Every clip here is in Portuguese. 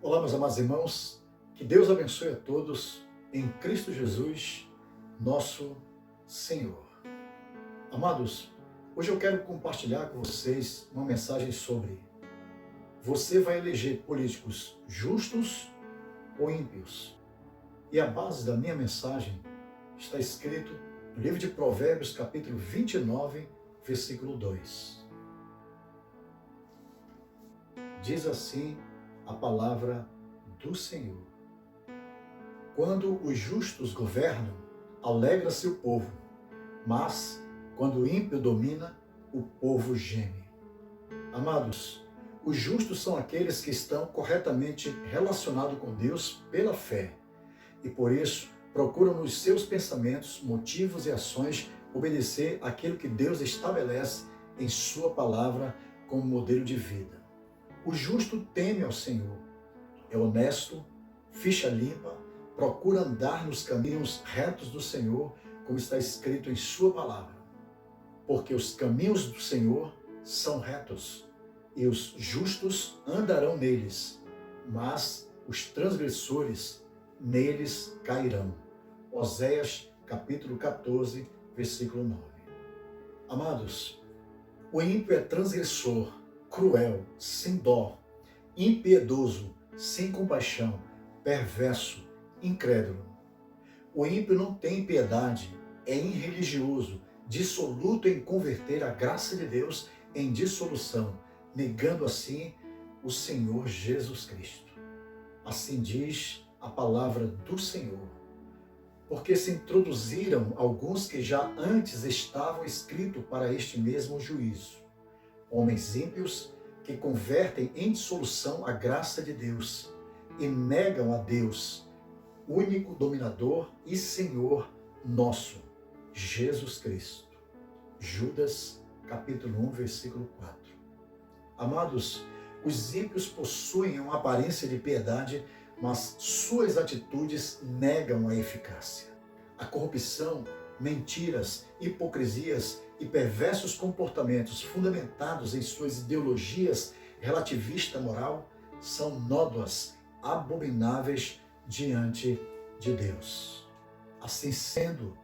Olá, meus amados irmãos, que Deus abençoe a todos em Cristo Jesus, nosso Senhor. Amados, hoje eu quero compartilhar com vocês uma mensagem sobre: você vai eleger políticos justos ou ímpios? E a base da minha mensagem está escrito no livro de Provérbios, capítulo 29, versículo 2. Diz assim a palavra do Senhor: quando os justos governam, alegra-se o povo, mas quando o ímpio domina, o povo geme. Amados, os justos são aqueles que estão corretamente relacionados com Deus pela fé e por isso procuram nos seus pensamentos, motivos e ações obedecer àquilo que Deus estabelece em sua palavra como modelo de vida. O justo teme ao Senhor, é honesto, ficha limpa, procura andar nos caminhos retos do Senhor, como está escrito em sua palavra. Porque os caminhos do Senhor são retos, e os justos andarão neles, mas os transgressores neles cairão. Oséias, capítulo 14, versículo 9. Amados, o ímpio é transgressor, cruel, sem dó, impiedoso, sem compaixão, perverso, incrédulo. O ímpio não tem piedade, é irreligioso, dissoluto em converter a graça de Deus em dissolução, negando assim o Senhor Jesus Cristo. Assim diz a palavra do Senhor. Porque se introduziram alguns que já antes estavam escritos para este mesmo juízo. Homens ímpios que convertem em dissolução a graça de Deus e negam a Deus, único dominador e Senhor nosso, Jesus Cristo. Judas, capítulo 1, versículo 4. Amados, os ímpios possuem uma aparência de piedade, mas suas atitudes negam a eficácia. A corrupção, mentiras, hipocrisias e perversos comportamentos fundamentados em suas ideologias relativista moral são nódoas abomináveis diante de Deus. Assim sendo,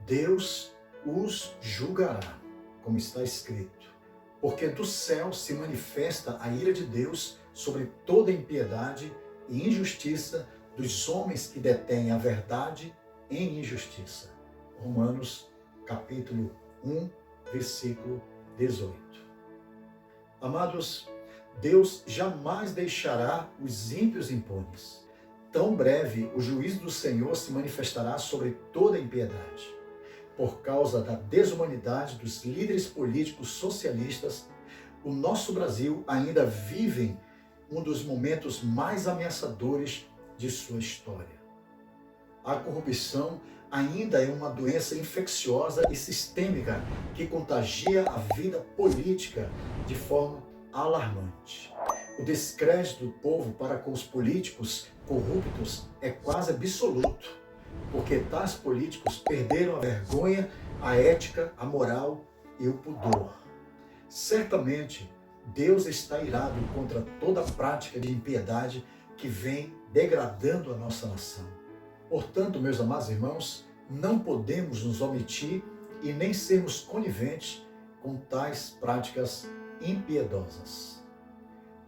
Deus os julgará, como está escrito. Porque do céu se manifesta a ira de Deus sobre toda impiedade e injustiça dos homens que detêm a verdade em injustiça. Romanos, capítulo 1, versículo 18. Amados, Deus jamais deixará os ímpios impunes. Tão breve o juízo do Senhor se manifestará sobre toda a impiedade. Por causa da desumanidade dos líderes políticos socialistas, o nosso Brasil ainda vive um dos momentos mais ameaçadores de sua história. A corrupção ainda é uma doença infecciosa e sistêmica que contagia a vida política de forma alarmante. O descrédito do povo para com os políticos corruptos é quase absoluto, porque tais políticos perderam a vergonha, a ética, a moral e o pudor. Certamente, Deus está irado contra toda prática de impiedade que vem degradando a nossa nação. Portanto, meus amados irmãos, não podemos nos omitir e nem sermos coniventes com tais práticas impiedosas.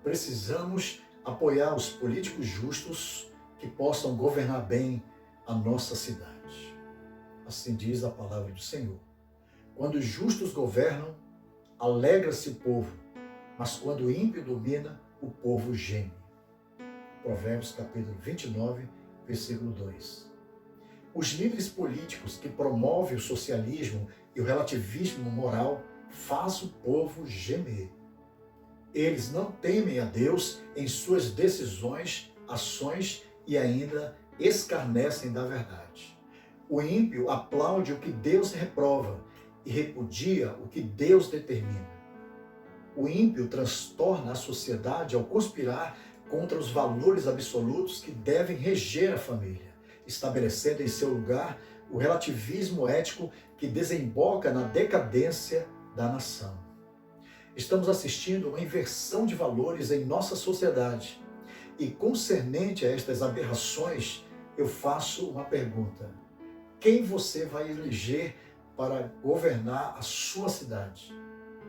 Precisamos apoiar os políticos justos que possam governar bem a nossa cidade. Assim diz a palavra do Senhor. Quando os justos governam, alegra-se o povo, mas quando o ímpio domina, o povo geme. Provérbios capítulo 29, versículo 2. Os líderes políticos que promovem o socialismo e o relativismo moral fazem o povo gemer. Eles não temem a Deus em suas decisões, ações e ainda escarnecem da verdade. O ímpio aplaude o que Deus reprova e repudia o que Deus determina. O ímpio transtorna a sociedade ao conspirar contra os valores absolutos que devem reger a família, estabelecendo em seu lugar o relativismo ético que desemboca na decadência da nação. Estamos assistindo a uma inversão de valores em nossa sociedade E concernente a estas aberrações, eu faço uma pergunta: quem você vai eleger para governar a sua cidade?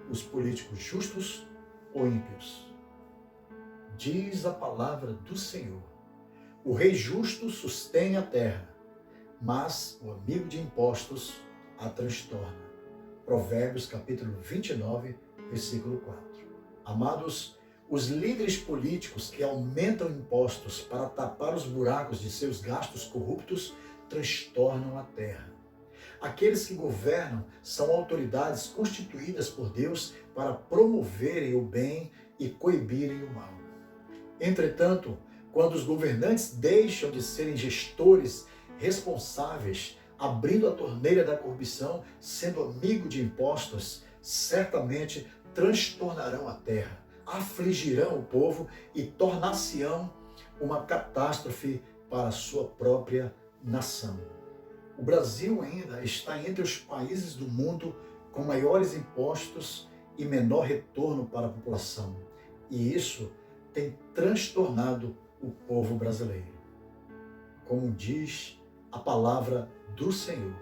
Os políticos justos ou ímpios? Diz a palavra do Senhor: o rei justo sustém a terra, mas o amigo de impostos a transtorna. Provérbios capítulo 29, versículo 4. Amados, os líderes políticos que aumentam impostos para tapar os buracos de seus gastos corruptos transtornam a terra. Aqueles que governam são autoridades constituídas por Deus para promoverem o bem e coibirem o mal. Entretanto, quando os governantes deixam de serem gestores responsáveis, abrindo a torneira da corrupção, sendo amigo de impostos, certamente transtornarão a terra, afligirão o povo e tornar-se-ão uma catástrofe para a sua própria nação. O Brasil ainda está entre os países do mundo com maiores impostos e menor retorno para a população. E isso tem transtornado o povo brasileiro. Como diz a palavra do Senhor,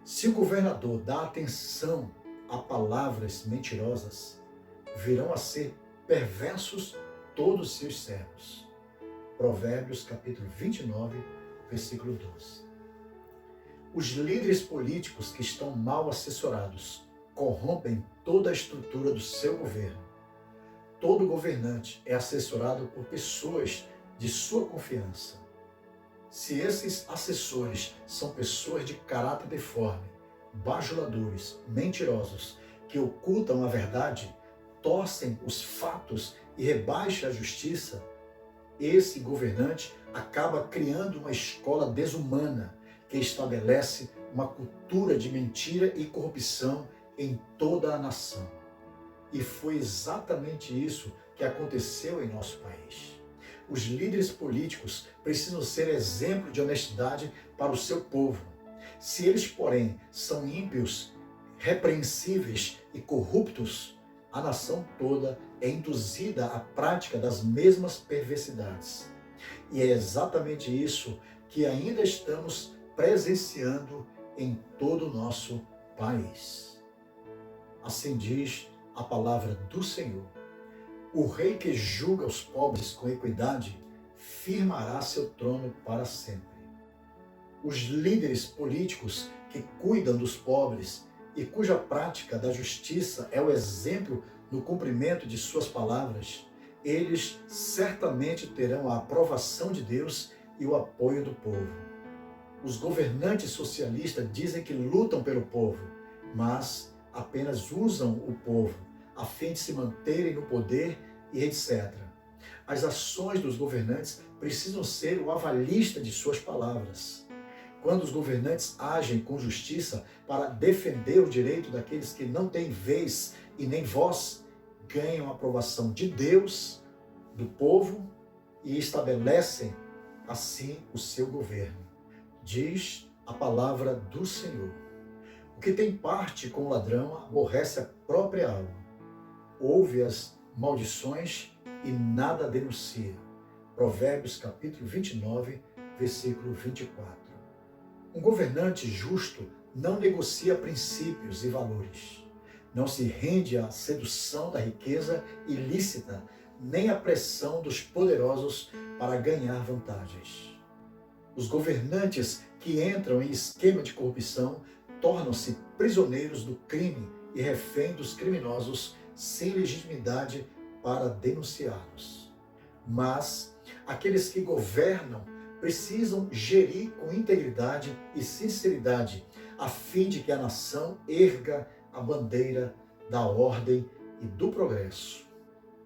se o governador dá atenção a palavras mentirosas, virão a ser perversos todos os seus servos. Provérbios capítulo 29, versículo 12. Os líderes políticos que estão mal assessorados corrompem toda a estrutura do seu governo. Todo governante é assessorado por pessoas de sua confiança. Se esses assessores são pessoas de caráter deforme, bajuladores, mentirosos, que ocultam a verdade, torcem os fatos e rebaixam a justiça, esse governante acaba criando uma escola desumana que estabelece uma cultura de mentira e corrupção em toda a nação. E foi exatamente isso que aconteceu em nosso país. Os líderes políticos precisam ser exemplo de honestidade para o seu povo. Se eles, porém, são ímpios, repreensíveis e corruptos, a nação toda é induzida à prática das mesmas perversidades. E é exatamente isso que ainda estamos presenciando em todo o nosso país. Assim diz a palavra do Senhor: o rei que julga os pobres com equidade firmará seu trono para sempre. Os líderes políticos que cuidam dos pobres e cuja prática da justiça é o exemplo no cumprimento de suas palavras, eles certamente terão a aprovação de Deus e o apoio do povo. Os governantes socialistas dizem que lutam pelo povo, mas apenas usam o povo a fim de se manterem no poder e etc. As ações dos governantes precisam ser o avalista de suas palavras. Quando os governantes agem com justiça para defender o direito daqueles que não têm vez e nem voz, ganham a aprovação de Deus, do povo e estabelecem assim o seu governo. Diz a palavra do Senhor: o que tem parte com o ladrão aborrece a própria alma. Ouve as maldições e nada denuncia. Provérbios capítulo 29, versículo 24. Um governante justo não negocia princípios e valores. Não se rende à sedução da riqueza ilícita, nem à pressão dos poderosos para ganhar vantagens. Os governantes que entram em esquema de corrupção tornam-se prisioneiros do crime e refém dos criminosos sem legitimidade para denunciá-los. Mas aqueles que governam precisam gerir com integridade e sinceridade, a fim de que a nação erga a bandeira da ordem e do progresso.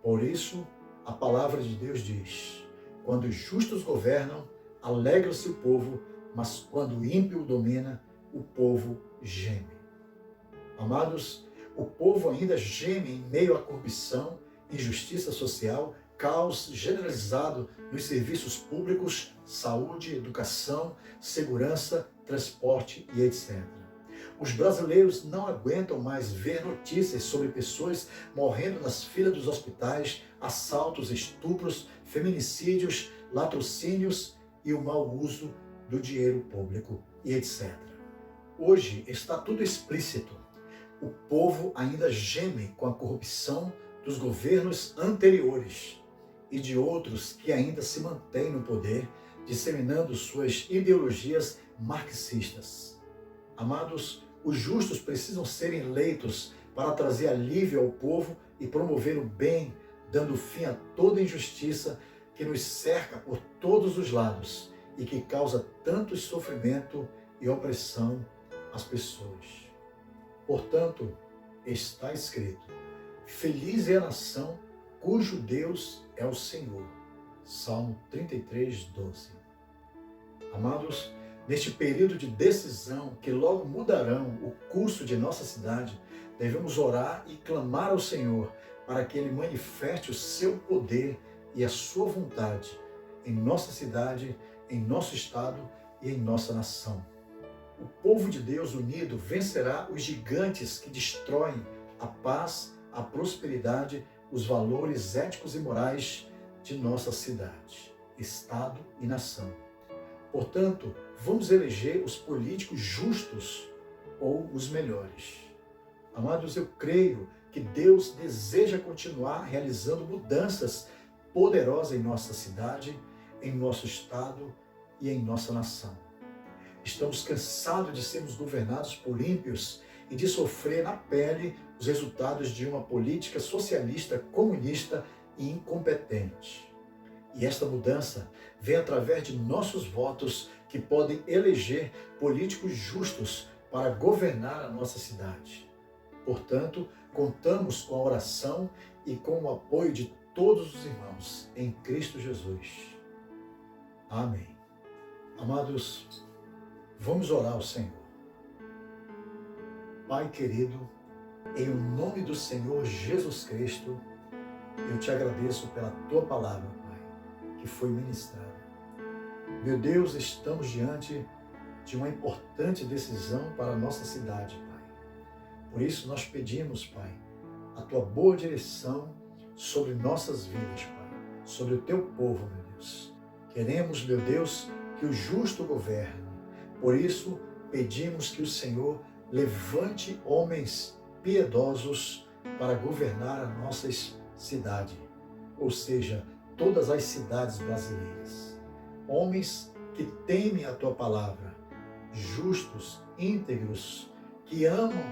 Por isso, a palavra de Deus diz: quando os justos governam, alegra-se o povo, mas quando o ímpio domina, o povo geme. Amados, o povo ainda geme em meio à corrupção, injustiça social, caos generalizado nos serviços públicos, saúde, educação, segurança, transporte e etc. Os brasileiros não aguentam mais ver notícias sobre pessoas morrendo nas filas dos hospitais, assaltos, estupros, feminicídios, latrocínios e o mau uso do dinheiro público e etc. Hoje está tudo explícito. O povo ainda geme com a corrupção dos governos anteriores e de outros que ainda se mantêm no poder, disseminando suas ideologias marxistas. Amados, os justos precisam ser eleitos para trazer alívio ao povo e promover o bem, dando fim a toda injustiça que nos cerca por todos os lados e que causa tanto sofrimento e opressão às pessoas. Portanto, está escrito: feliz é a nação cujo Deus é o Senhor. Salmo 33, 12. Amados, neste período de decisão que logo mudarão o curso de nossa cidade, devemos orar e clamar ao Senhor para que Ele manifeste o seu poder e a sua vontade em nossa cidade, em nosso estado e em nossa nação. O povo de Deus unido vencerá os gigantes que destroem a paz, a prosperidade, os valores éticos e morais de nossa cidade, estado e nação. Portanto, vamos eleger os políticos justos ou os melhores. Amados, eu creio que Deus deseja continuar realizando mudanças poderosas em nossa cidade, em nosso estado e em nossa nação. Estamos cansados de sermos governados por ímpios e de sofrer na pele os resultados de uma política socialista, comunista e incompetente. E esta mudança vem através de nossos votos que podem eleger políticos justos para governar a nossa cidade. Portanto, contamos com a oração e com o apoio de todos os irmãos em Cristo Jesus. Amém. Amados, vamos orar ao Senhor. Pai querido, em nome do Senhor Jesus Cristo, eu te agradeço pela tua palavra, Pai, que foi ministrada. Meu Deus, estamos diante de uma importante decisão para a nossa cidade, Pai. Por isso nós pedimos, Pai, a tua boa direção sobre nossas vidas, Pai, sobre o teu povo, meu Deus. Queremos, meu Deus, que o justo governe. Por isso, pedimos que o Senhor levante homens piedosos para governar a nossa cidade, ou seja, todas as cidades brasileiras. Homens que temem a tua palavra, justos, íntegros, que amam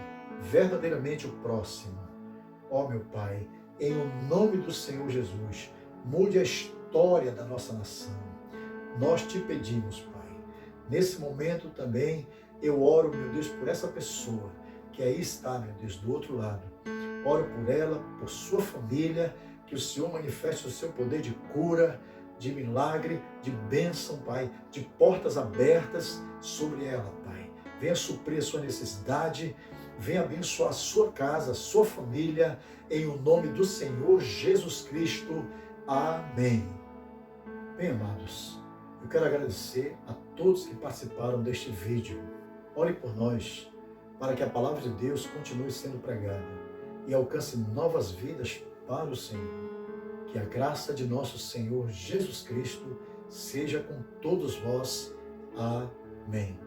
verdadeiramente o próximo. Ó meu Pai, em nome do Senhor Jesus, mude a história da nossa nação. Nós te pedimos, Pai. Nesse momento também eu oro, meu Deus, por essa pessoa que aí está, meu Deus, do outro lado. Oro por ela, por sua família, que o Senhor manifeste o seu poder de cura, de milagre, de bênção, Pai, de portas abertas sobre ela, Pai. Venha suprir a sua necessidade, venha abençoar a sua casa, a sua família, em o nome do Senhor Jesus Cristo. Amém. Bem, amados, eu quero agradecer a todos que participaram deste vídeo. Ore por nós, para que a palavra de Deus continue sendo pregada e alcance novas vidas para o Senhor. Que a graça de nosso Senhor Jesus Cristo seja com todos vós. Amém.